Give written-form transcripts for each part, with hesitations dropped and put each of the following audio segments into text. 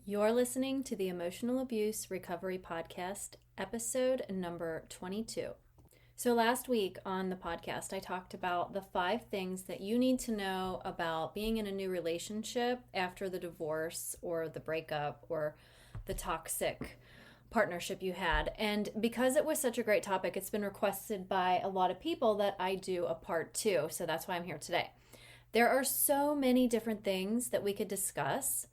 You're listening to the Emotional Abuse Recovery Podcast, episode number 22. So last week on the podcast, I talked about the 5 things that you need to know about being in a new relationship after the divorce or the breakup or the toxic partnership you had. And because it was such a great topic, it's been requested by a lot of people that I do a part 2. So that's why I'm here today. There are so many different things that we could discuss.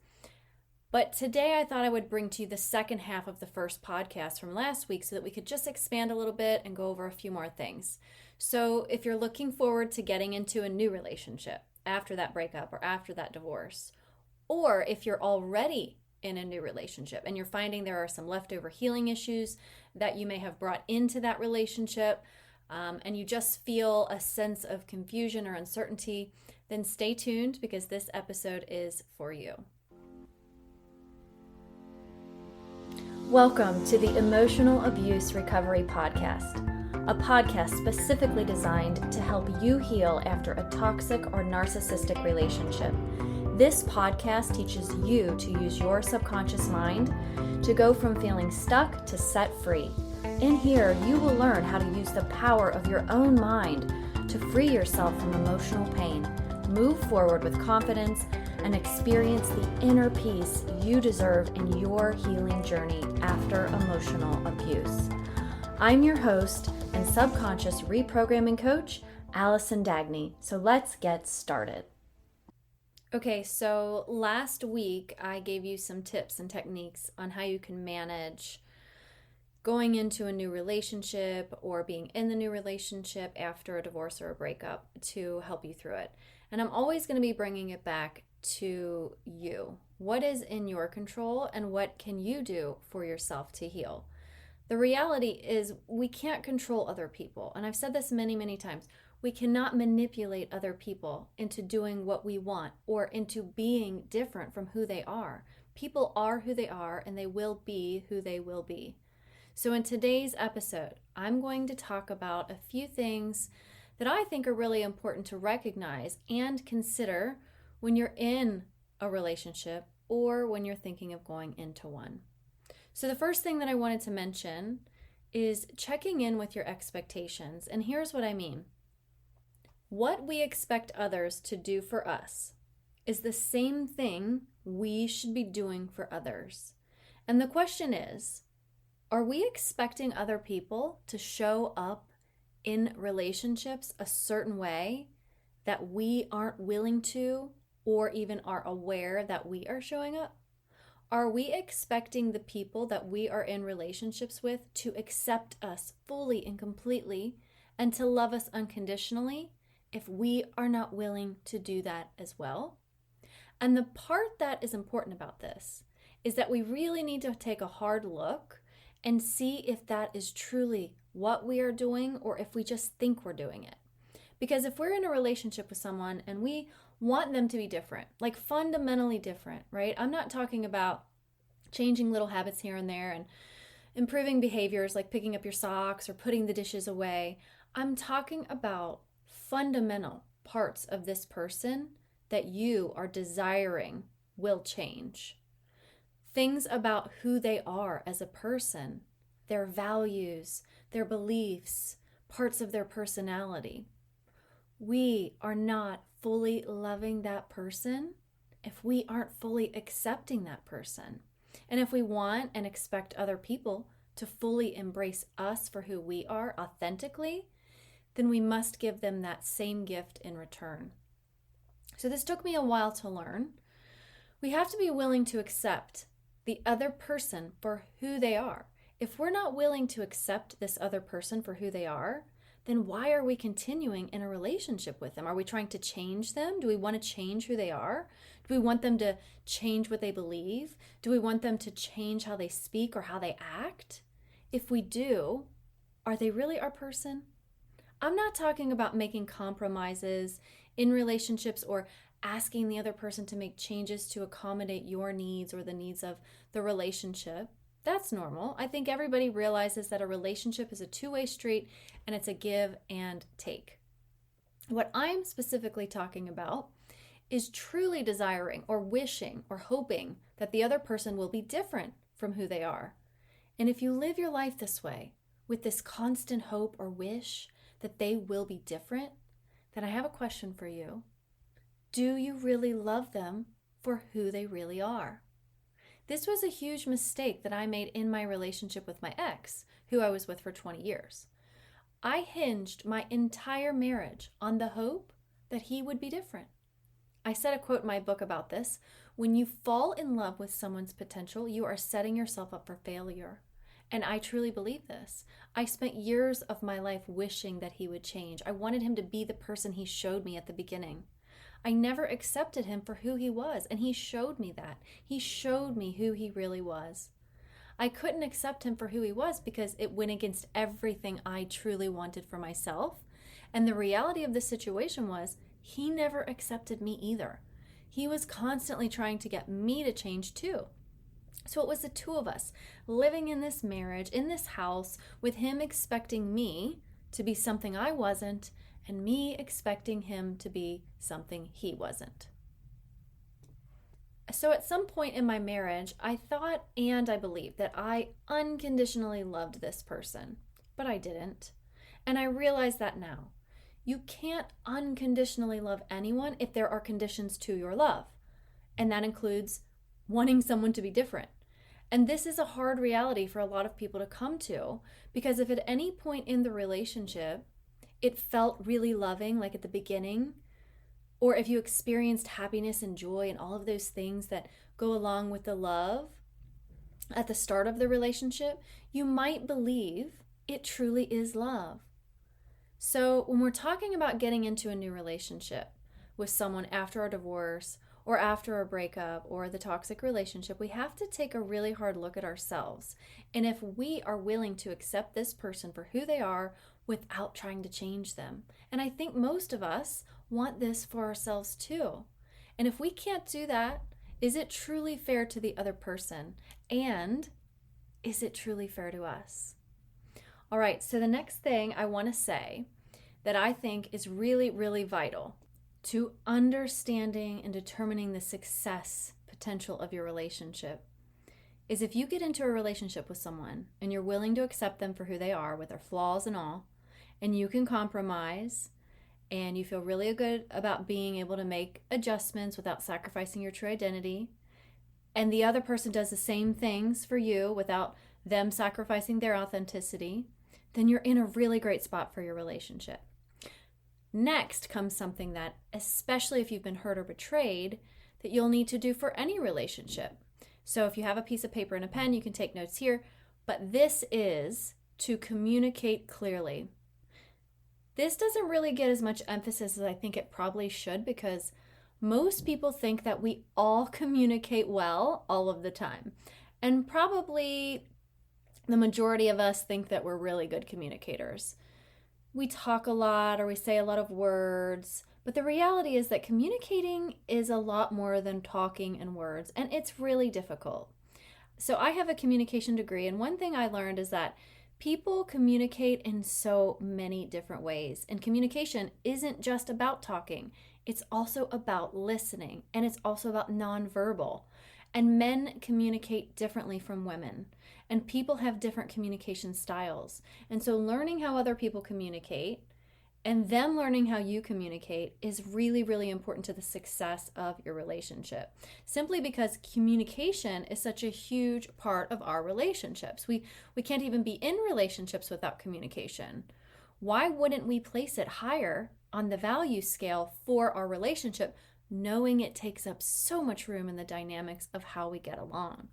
But today I thought I would bring to you the second half of the first podcast from last week so that we could just expand a little bit and go over a few more things. So if you're looking forward to getting into a new relationship after that breakup or after that divorce, or if you're already in a new relationship and you're finding there are some leftover healing issues that you may have brought into that relationship, and you just feel a sense of confusion or uncertainty, then stay tuned because this episode is for you. Welcome to the Emotional Abuse Recovery Podcast, a podcast specifically designed to help you heal after a toxic or narcissistic relationship. This podcast teaches you to use your subconscious mind to go from feeling stuck to set free. In here, you will learn how to use the power of your own mind to free yourself from emotional pain, move forward with confidence, and experience the inner peace you deserve in your healing journey after emotional abuse. I'm your host and subconscious reprogramming coach, Allison Dagny. So let's get started. Okay, so last week I gave you some tips and techniques on how you can manage going into a new relationship or being in the new relationship after a divorce or a breakup to help you through it. And I'm always going to be bringing it back to you. What is in your control and what can you do for yourself to heal? The reality is we can't control other people. And I've said this many, many times. We cannot manipulate other people into doing what we want or into being different from who they are. People are who they are and they will be who they will be. So in today's episode, I'm going to talk about a few things that I think are really important to recognize and consider when you're in a relationship or when you're thinking of going into one. So the first thing that I wanted to mention is checking in with your expectations. And here's what I mean. What we expect others to do for us is the same thing we should be doing for others. And the question is, are we expecting other people to show up in relationships a certain way that we aren't willing to or even are aware that we are showing up? Are we expecting the people that we are in relationships with to accept us fully and completely and to love us unconditionally if we are not willing to do that as well? And the part that is important about this is that we really need to take a hard look and see if that is truly what we are doing or if we just think we're doing it. Because if we're in a relationship with someone and we want them to be different, like fundamentally different, right? I'm not talking about changing little habits here and there and improving behaviors like picking up your socks or putting the dishes away. I'm talking about fundamental parts of this person that you are desiring will change. Things about who they are as a person, their values, their beliefs, parts of their personality. We are not fully loving that person if we aren't fully accepting that person. And if we want and expect other people to fully embrace us for who we are authentically, then we must give them that same gift in return. So this took me a while to learn. We have to be willing to accept the other person for who they are. If we're not willing to accept this other person for who they are, then why are we continuing in a relationship with them? Are we trying to change them? Do we want to change who they are? Do we want them to change what they believe? Do we want them to change how they speak or how they act? If we do, are they really our person? I'm not talking about making compromises in relationships or asking the other person to make changes to accommodate your needs or the needs of the relationship. That's normal. I think everybody realizes that a relationship is a two-way street and it's a give and take. What I'm specifically talking about is truly desiring or wishing or hoping that the other person will be different from who they are. And if you live your life this way, with this constant hope or wish that they will be different, then I have a question for you. Do you really love them for who they really are? This was a huge mistake that I made in my relationship with my ex, who I was with for 20 years. I hinged my entire marriage on the hope that he would be different. I said a quote in my book about this: when you fall in love with someone's potential, you are setting yourself up for failure. And I truly believe this. I spent years of my life wishing that he would change. I wanted him to be the person he showed me at the beginning. I never accepted him for who he was, and he showed me that. He showed me who he really was. I couldn't accept him for who he was because it went against everything I truly wanted for myself. And the reality of the situation was he never accepted me either. He was constantly trying to get me to change too. So it was the two of us living in this marriage, in this house, with him expecting me to be something I wasn't, and me expecting him to be something he wasn't. So at some point in my marriage, I thought and I believed that I unconditionally loved this person, but I didn't. And I realize that now. You can't unconditionally love anyone if there are conditions to your love. And that includes wanting someone to be different. And this is a hard reality for a lot of people to come to, because if at any point in the relationship it felt really loving, like at the beginning, or if you experienced happiness and joy and all of those things that go along with the love at the start of the relationship, you might believe it truly is love. So when we're talking about getting into a new relationship with someone after a divorce or after a breakup or the toxic relationship, we have to take a really hard look at ourselves. And if we are willing to accept this person for who they are without trying to change them. And I think most of us want this for ourselves too. And if we can't do that, is it truly fair to the other person? And is it truly fair to us? All right, so the next thing I want to say that I think is really, really vital to understanding and determining the success potential of your relationship is if you get into a relationship with someone and you're willing to accept them for who they are with their flaws and all, and you can compromise and you feel really good about being able to make adjustments without sacrificing your true identity, and the other person does the same things for you without them sacrificing their authenticity, then you're in a really great spot for your relationship. Next comes something that, especially if you've been hurt or betrayed, that you'll need to do for any relationship. So if you have a piece of paper and a pen, you can take notes here, but this is to communicate clearly. This doesn't really get as much emphasis as I think it probably should, because most people think that we all communicate well all of the time. And probably the majority of us think that we're really good communicators. We talk a lot or we say a lot of words, but the reality is that communicating is a lot more than talking and words, and it's really difficult. So I have a communication degree, and one thing I learned is that people communicate in so many different ways, and communication isn't just about talking. It's also about listening, and it's also about nonverbal. And men communicate differently from women, and people have different communication styles. And so learning how other people communicate and them learning how you communicate is really, really important to the success of your relationship. Simply because communication is such a huge part of our relationships. We can't even be in relationships without communication. Why wouldn't we place it higher on the value scale for our relationship, knowing it takes up so much room in the dynamics of how we get along?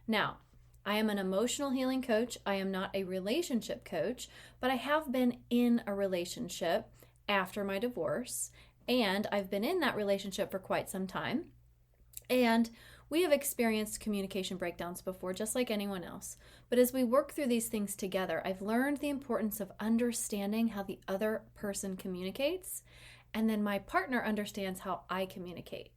Now, I am an emotional healing coach. I am not a relationship coach, but I have been in a relationship after my divorce, and I've been in that relationship for quite some time. And we have experienced communication breakdowns before, just like anyone else. But as we work through these things together, I've learned the importance of understanding how the other person communicates, and then my partner understands how I communicate.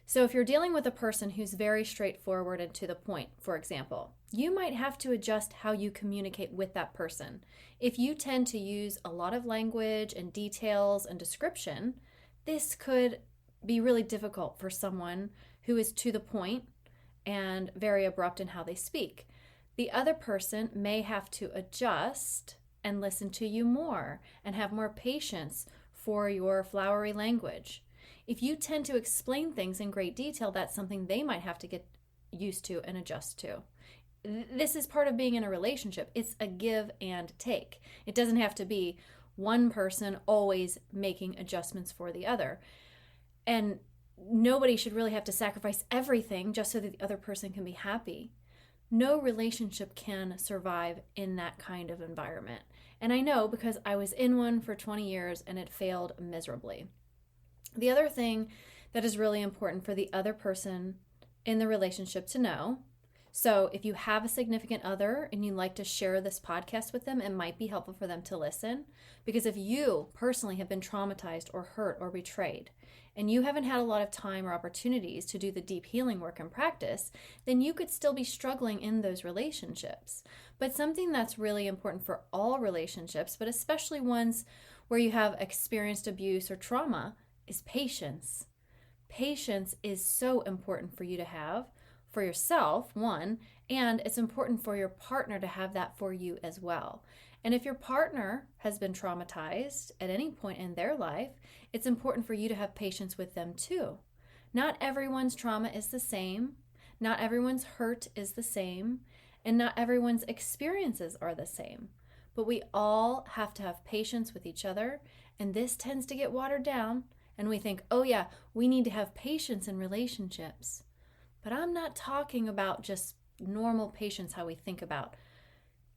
So if you're dealing with a person who's very straightforward and to the point, for example, you might have to adjust how you communicate with that person. If you tend to use a lot of language and details and description, this could be really difficult for someone who is to the point and very abrupt in how they speak. The other person may have to adjust and listen to you more and have more patience for your flowery language. If you tend to explain things in great detail, that's something they might have to get used to and adjust to. This is part of being in a relationship. It's a give and take. It doesn't have to be one person always making adjustments for the other. And nobody should really have to sacrifice everything just so that the other person can be happy. No relationship can survive in that kind of environment. And I know because I was in one for 20 years and it failed miserably. The other thing that is really important for the other person in the relationship to know, so if you have a significant other and you like to share this podcast with them, it might be helpful for them to listen. Because if you personally have been traumatized or hurt or betrayed, and you haven't had a lot of time or opportunities to do the deep healing work and practice, then you could still be struggling in those relationships. But something that's really important for all relationships, but especially ones where you have experienced abuse or trauma, is patience. Patience is so important for you to have for yourself, one, and it's important for your partner to have that for you as well. And if your partner has been traumatized at any point in their life, it's important for you to have patience with them too. Not everyone's trauma is the same, not everyone's hurt is the same, and not everyone's experiences are the same. But we all have to have patience with each other, and this tends to get watered down, and we think, oh yeah, we need to have patience in relationships. But I'm not talking about just normal patience, how we think about.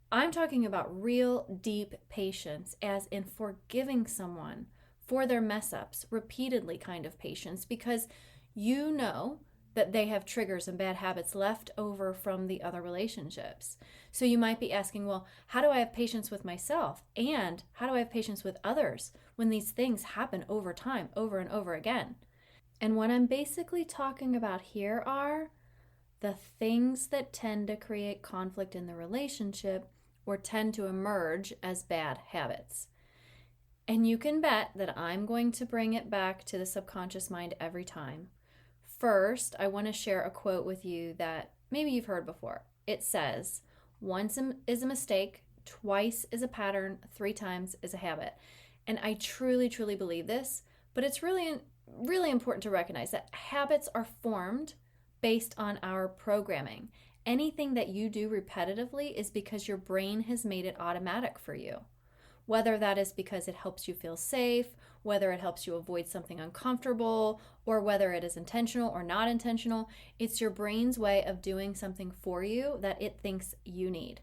I'm talking about real deep patience, as in forgiving someone for their mess ups, repeatedly kind of patience, because you know that they have triggers and bad habits left over from the other relationships. So you might be asking, well, how do I have patience with myself? And how do I have patience with others when these things happen over time, over and over again? And what I'm basically talking about here are the things that tend to create conflict in the relationship or tend to emerge as bad habits. And you can bet that I'm going to bring it back to the subconscious mind every time. First, I want to share a quote with you that maybe you've heard before. It says, once is a mistake, twice is a pattern, 3 times is a habit. And I truly, truly believe this, but it's really important to recognize that habits are formed based on our programming. Anything that you do repetitively is because your brain has made it automatic for you. Whether that is because it helps you feel safe, whether it helps you avoid something uncomfortable, or whether it is intentional or not intentional, it's your brain's way of doing something for you that it thinks you need.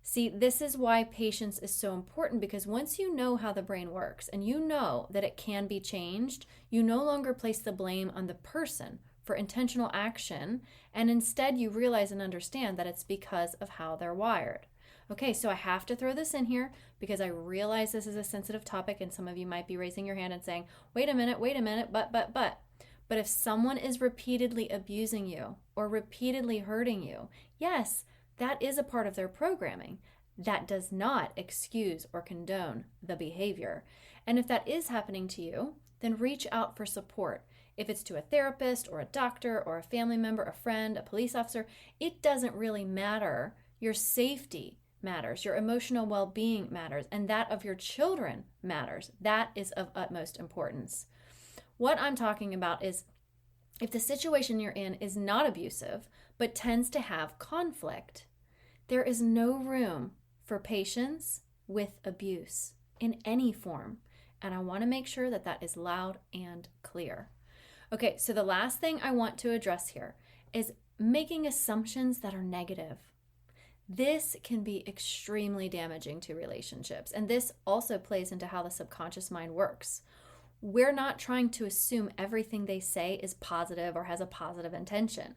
See, this is why patience is so important, because once you know how the brain works and you know that it can be changed, you no longer place the blame on the person for intentional action, and instead you realize and understand that it's because of how they're wired. Okay, so I have to throw this in here because I realize this is a sensitive topic and some of you might be raising your hand and saying, wait a minute, but. But if someone is repeatedly abusing you or repeatedly hurting you, yes, that is a part of their programming. That does not excuse or condone the behavior. And if that is happening to you, then reach out for support. If it's to a therapist or a doctor or a family member, a friend, a police officer, it doesn't really matter. Your safety matters. Your emotional well-being matters. And that of your children matters. That is of utmost importance. What I'm talking about is if the situation you're in is not abusive, but tends to have conflict, there is no room for patience with abuse in any form. And I want to make sure that that is loud and clear. Okay, so the last thing I want to address here is making assumptions that are negative. This can be extremely damaging to relationships, and this also plays into how the subconscious mind works. We're not trying to assume everything they say is positive or has a positive intention.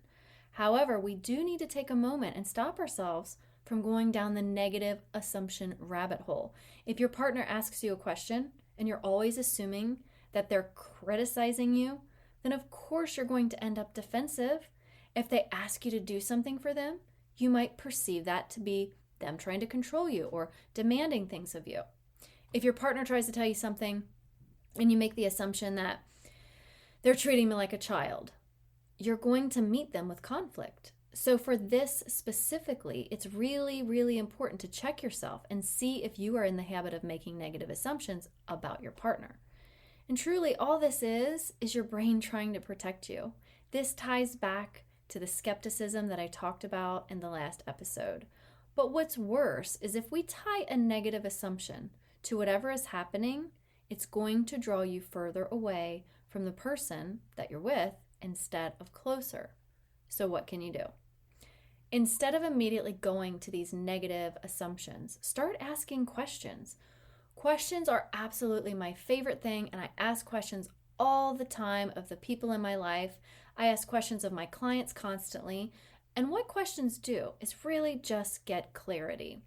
However, we do need to take a moment and stop ourselves from going down the negative assumption rabbit hole. If your partner asks you a question and you're always assuming that they're criticizing you, then of course you're going to end up defensive. If they ask you to do something for them, you might perceive that to be them trying to control you or demanding things of you. If your partner tries to tell you something and you make the assumption that They're treating me like a child. You're going to meet them with conflict. So for this specifically, it's really, really important to check yourself and see if you are in the habit of making negative assumptions about your partner. And truly, all this is your brain trying to protect you. This ties back to the skepticism that I talked about in the last episode. But what's worse is if we tie a negative assumption to whatever is happening, it's going to draw you further away from the person that you're with instead of closer. So what can you do? Instead of immediately going to these negative assumptions, start asking questions. Questions are absolutely my favorite thing, and I ask questions all the time of the people in my life. I ask questions of my clients constantly, and what questions do is really just get clarity.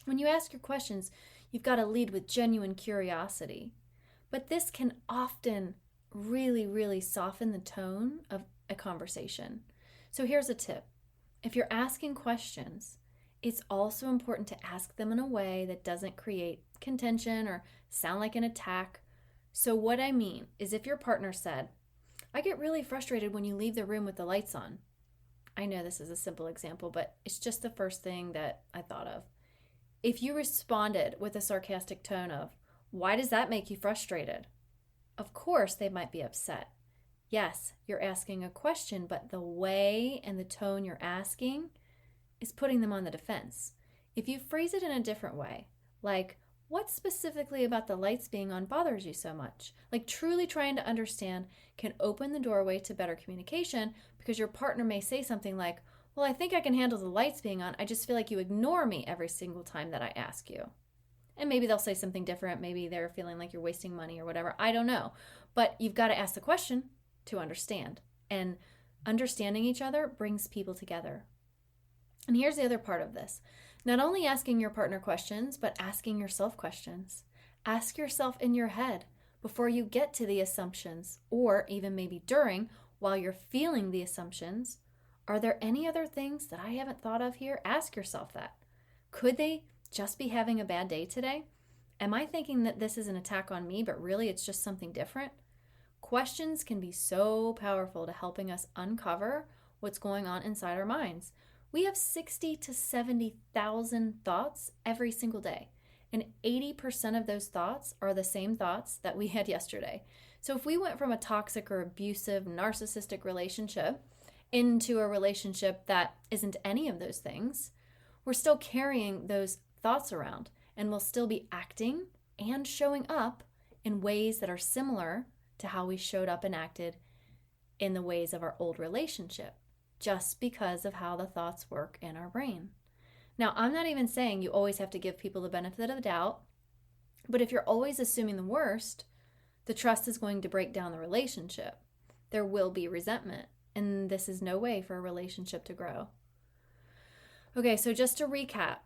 When you ask your questions, you've got to lead with genuine curiosity, but this can often really, really soften the tone of a conversation. So here's a tip. If you're asking questions, it's also important to ask them in a way that doesn't create contention or sound like an attack. So what I mean is if your partner said, "I get really frustrated when you leave the room with the lights on." I know this is a simple example, but it's just the first thing that I thought of. If you responded with a sarcastic tone of, "Why does that make you frustrated?" Of course, they might be upset. Yes, you're asking a question, but the way and the tone you're asking is putting them on the defense. If you phrase it in a different way, like, "What specifically about the lights being on bothers you so much?" Like truly trying to understand can open the doorway to better communication, because your partner may say something like, "Well, I think I can handle the lights being on. I just feel like you ignore me every single time that I ask you." And maybe they'll say something different. Maybe they're feeling like you're wasting money or whatever. I don't know. But you've got to ask the question to understand. And understanding each other brings people together. And here's the other part of this. Not only asking your partner questions, but asking yourself questions. Ask yourself in your head before you get to the assumptions, or even maybe during, while you're feeling the assumptions, are there any other things that I haven't thought of here? Ask yourself that. Could they just be having a bad day today? Am I thinking that this is an attack on me, but really it's just something different? Questions can be so powerful to helping us uncover what's going on inside our minds. We have 60 to 70,000 thoughts every single day, and 80% of those thoughts are the same thoughts that we had yesterday. So if we went from a toxic or abusive, narcissistic relationship into a relationship that isn't any of those things, we're still carrying those thoughts around, and we'll still be acting and showing up in ways that are similar to how we showed up and acted in the ways of our old relationship, just because of how the thoughts work in our brain. Now, I'm not even saying you always have to give people the benefit of the doubt, but if you're always assuming the worst, the trust is going to break down the relationship. There will be resentment, and this is no way for a relationship to grow. Okay, so just to recap,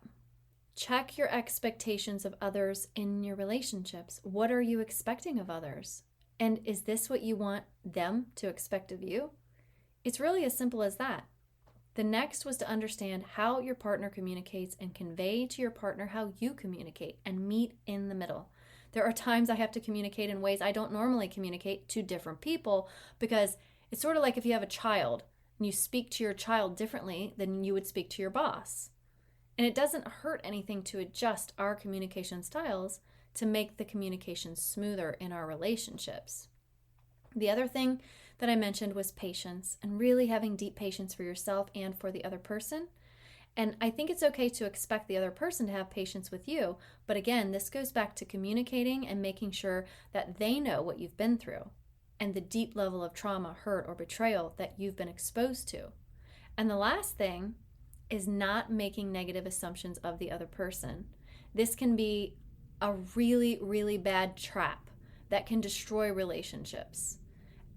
check your expectations of others in your relationships. What are you expecting of others? And is this what you want them to expect of you? It's really as simple as that. The next was to understand how your partner communicates and convey to your partner how you communicate, and meet in the middle. There are times I have to communicate in ways I don't normally communicate to different people, because it's sort of like if you have a child and you speak to your child differently than you would speak to your boss. And it doesn't hurt anything to adjust our communication styles to make the communication smoother in our relationships. The other thing that I mentioned was patience, and really having deep patience for yourself and for the other person. And I think it's okay to expect the other person to have patience with you. But again, this goes back to communicating and making sure that they know what you've been through and the deep level of trauma, hurt, or betrayal that you've been exposed to. And the last thing is not making negative assumptions of the other person. This can be a really, really bad trap that can destroy relationships.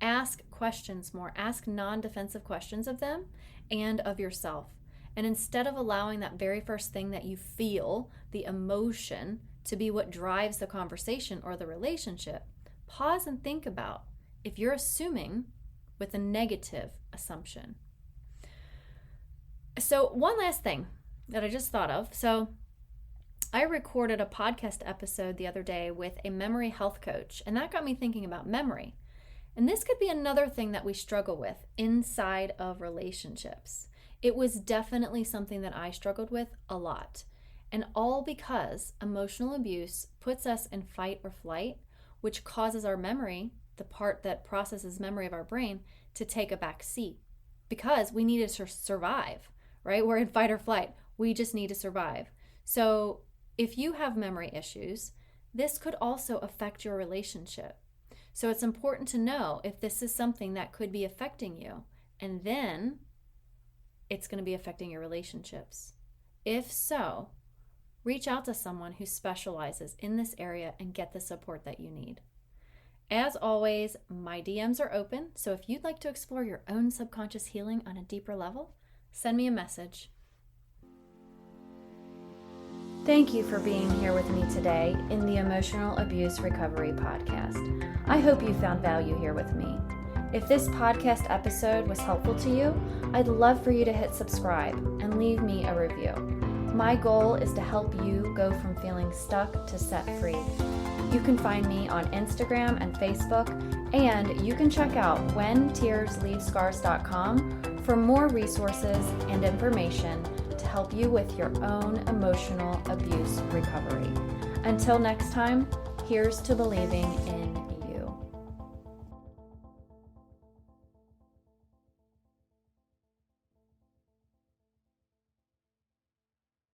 Ask questions more. Ask non-defensive questions of them and of yourself. And instead of allowing that very first thing that you feel, the emotion, to be what drives the conversation or the relationship, pause and think about if you're assuming with a negative assumption. So one last thing that I just thought of. So I recorded a podcast episode the other day with a memory health coach, and that got me thinking about memory. And this could be another thing that we struggle with inside of relationships. It was definitely something that I struggled with a lot. And all because emotional abuse puts us in fight or flight, which causes our memory, the part that processes memory of our brain, to take a back seat. Because we need to survive, right? We're in fight or flight. We just need to survive. So if you have memory issues, this could also affect your relationship. So it's important to know if this is something that could be affecting you, and then it's going to be affecting your relationships. If so, reach out to someone who specializes in this area and get the support that you need. As always, my DMs are open, so if you'd like to explore your own subconscious healing on a deeper level, send me a message. Thank you for being here with me today in the Emotional Abuse Recovery Podcast. I hope you found value here with me. If this podcast episode was helpful to you, I'd love for you to hit subscribe and leave me a review. My goal is to help you go from feeling stuck to set free. You can find me on Instagram and Facebook, and you can check out whentearsleavescars.com for more resources and information to help you with your own emotional abuse recovery. Until next time, here's to believing in